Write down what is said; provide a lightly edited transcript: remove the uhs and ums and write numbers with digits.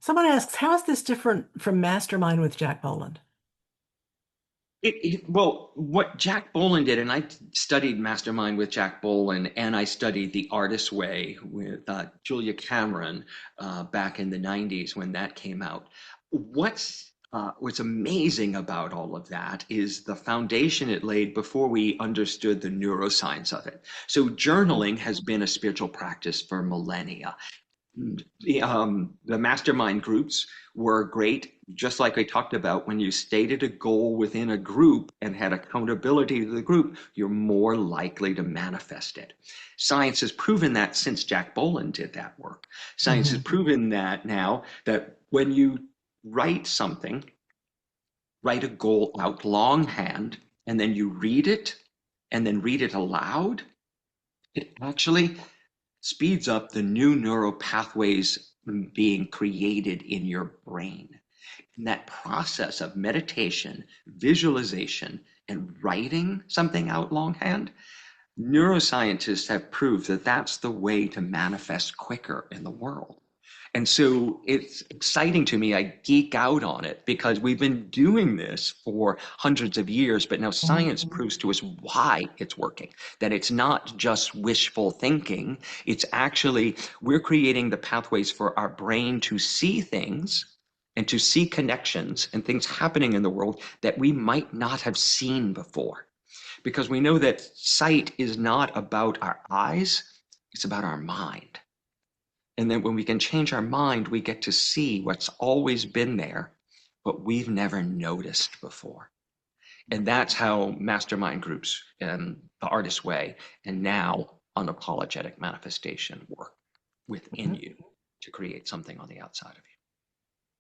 Someone asks, how is this different from Mastermind with Jack Boland? Well, what Jack Boland did, and I studied Mastermind with Jack Boland, and I studied The Artist's Way with Julia Cameron back in the 90s when that came out. What's amazing about all of that is the foundation it laid before we understood the neuroscience of it. So journaling has been a spiritual practice for millennia. The mastermind groups were great, just like I talked about. When you stated a goal within a group and had accountability to the group, you're more likely to manifest it. Science has proven that since Jack Boland did that work. Science has Hmm. proven that now that when you write something, write a goal out longhand, and then you read it and then read it aloud, it actually speeds up the new neural pathways being created in your brain. And that process of meditation, visualization, and writing something out longhand, neuroscientists have proved that that's the way to manifest quicker in the world. And so it's exciting to me. I geek out on it because we've been doing this for hundreds of years, but now science proves to us why it's working. That it's not just wishful thinking. It's actually, we're creating the pathways for our brain to see things and to see connections and things happening in the world that we might not have seen before. Because we know that sight is not about our eyes, it's about our mind. And then when we can change our mind, we get to see what's always been there, but we've never noticed before. And that's how mastermind groups and the artist way and now unapologetic manifestation work within you to create something on the outside of you.